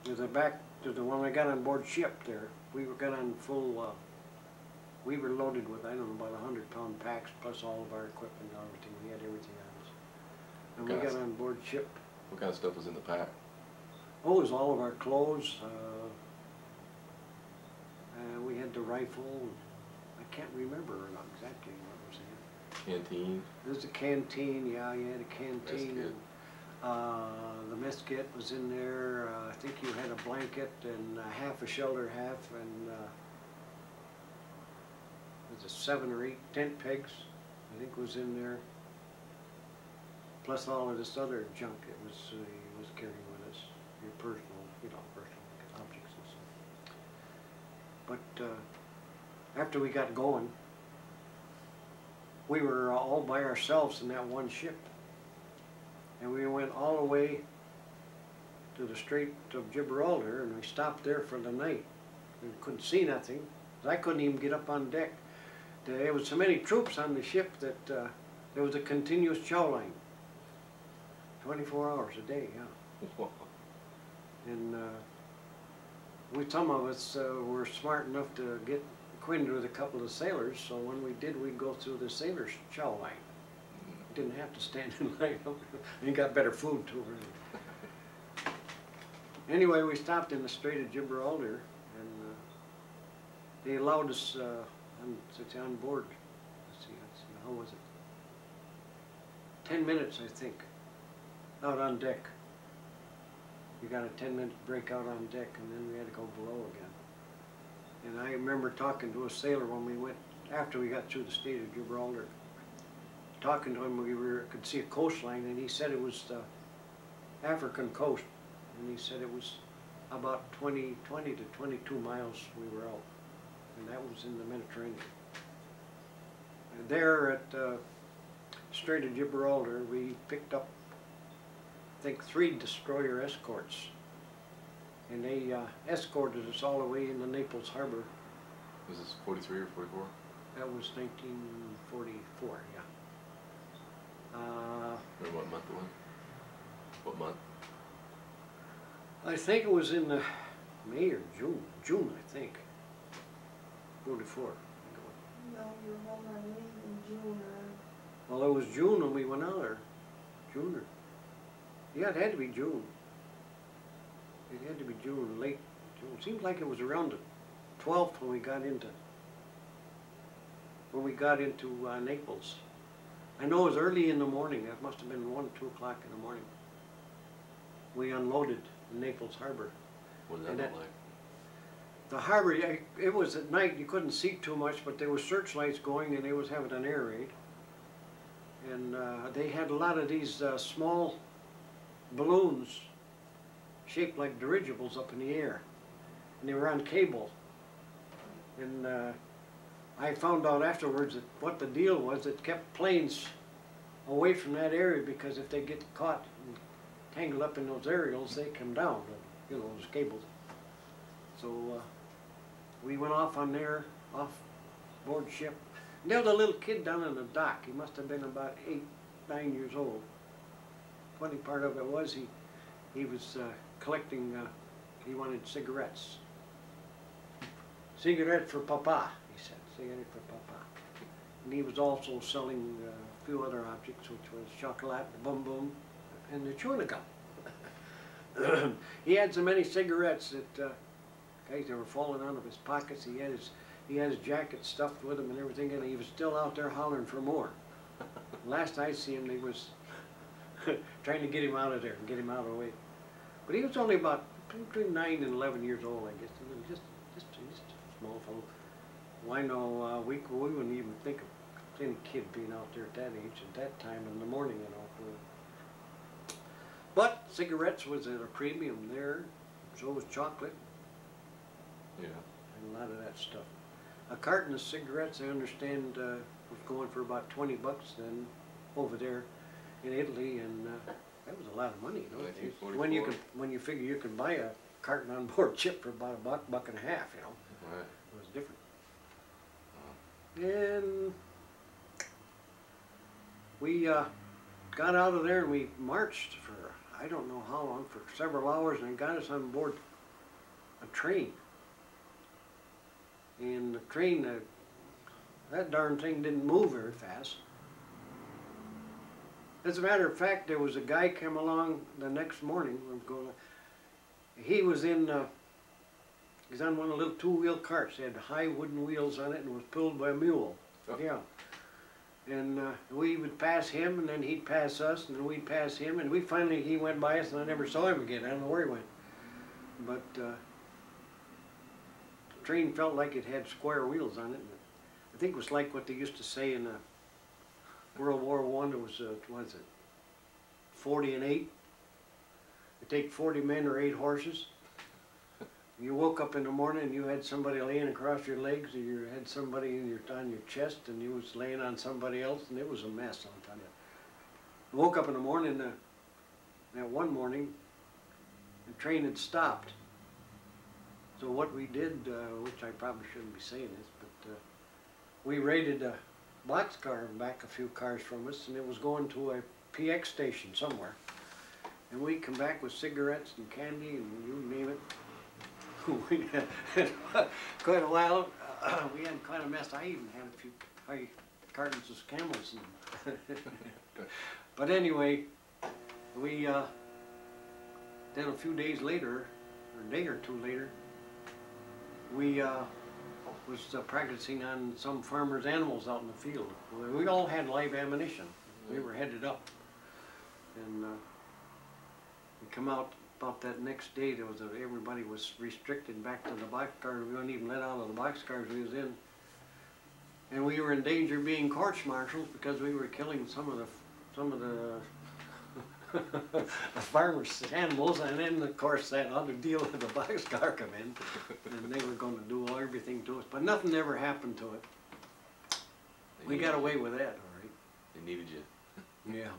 There's a back to the one I got on board ship there. We were got on full, we were loaded with, I don't know, about 100-pound packs plus all of our equipment and everything. We had everything on us. And we got on board ship. What kind of stuff was in the pack? Oh, it was all of our clothes. We had the rifle. I can't remember exactly what was in it. Canteen? There's a canteen, yeah, you had a canteen. Mess kit. The mess kit was in there. I think you had a blanket and half a shelter half, and there's 7 or 8 tent pegs, I think was in there. Plus all of this other junk it was carrying with us, your personal, personal objects and stuff. But after we got going, we were all by ourselves in that one ship. And we went all the way to the Strait of Gibraltar, and we stopped there for the night. We couldn't see nothing. I couldn't even get up on deck. There was so many troops on the ship that there was a continuous chow line. 24 hours a day, yeah. And some of us were smart enough to get acquainted with a couple of sailors, so when we did, we'd go through the sailors' chow line. Didn't have to stand in line. And you got better food too, really. Anyway, we stopped in the Strait of Gibraltar, and they allowed us on board. Let's see, how was it? 10 minutes, I think, out on deck. We got a 10-minute break out on deck, and then we had to go below again. And I remember talking to a sailor when we went, after we got through the Strait of Gibraltar. Talking to him, could see a coastline, and he said it was the African coast, and he said it was about 20 to 22 miles we were out, and that was in the Mediterranean. And there at Strait of Gibraltar, we picked up, I think, 3 destroyer escorts, and they escorted us all the way into Naples Harbor. Was this 43 or 44? That was 1944, yeah. Or what month it was? What month? I think it was in May or June. June, I think. 44. No, you were home on leave in June. Well, it was June when we went out there. June or... Yeah, it had to be June. It had to be June, late June. It seemed like it was around the 12th when we got into Naples. I know it was early in the morning. It must have been 1 or 2 o'clock in the morning. We unloaded in Naples Harbor. What did that look like? The harbor, it was at night. You couldn't see too much, but there was searchlights going, and they was having an air raid. And they had a lot of these small balloons shaped like dirigibles up in the air, and they were on cable. And I found out afterwards that what the deal was, it kept planes away from that area, because if they get caught and tangled up in those aerials, they come down, those cables. So we went off on there, off board ship. And there was a little kid down on the dock. He must have been about 8, 9 years old. Funny part of it was he was collecting, he wanted cigarettes. Cigarette for Papa, he said. Cigarette for Papa. And he was also selling a few other objects, which was chocolate, bum bum, and the chewing gum. He had so many cigarettes that guys, they were falling out of his pockets. He had his jacket stuffed with him and everything, and he was still out there hollering for more. Last I see him, they was trying to get him out of there and get him out of the way. But he was only about between 9 and 11 years old, I guess. Just a small fellow. Well, I know we wouldn't even think of any kid being out there at that age, at that time in the morning, But cigarettes was at a premium there. So was chocolate. Yeah. And a lot of that stuff. A carton of cigarettes, I understand, was going for about 20 bucks then over there in Italy, and that was a lot of money. When you figure you can buy a carton on board ship for about $1, $1.50, Right. It was different. And we got out of there and we marched for I don't know how long, for several hours, and got us on board a train. And the train, that darn thing didn't move very fast. As a matter of fact, there was a guy came along the next morning. He was in, he's on one of the little two-wheel carts. They had high wooden wheels on it and was pulled by a mule. Oh. Yeah. And we would pass him, and then he'd pass us, and then we'd pass him, and he went by us, and I never saw him again. I don't know where he went. But the train felt like it had square wheels on it. I think it was like what they used to say in World War I. It was, what is it, 40 and 8? You take 40 men or 8 horses. You woke up in the morning and you had somebody laying across your legs, or you had somebody on your chest, and you was laying on somebody else, and it was a mess, I'll tell you. I woke up in the morning, that one morning, the train had stopped. So what we did, which I probably shouldn't be saying this, but we raided a boxcar back a few cars from us, and it was going to a PX station somewhere. And we come back with cigarettes and candy and you name it. We had quite a while. We had quite a mess. I even had a few cartons of Camels. But anyway, we then a few days later, or a day or two later, we was practicing on some farmers' animals out in the field. We all had live ammunition. We were headed up, and we come out about that next day. Everybody was restricted back to the boxcar. We weren't even let out of the boxcars we was in, and we were in danger of being court-martialed because we were killing some of the the farmers' animals, and then of course that other deal with the boxcar come in, and they were going to do everything to us, but nothing ever happened to it. We got away with that, all right. They needed you. Yeah.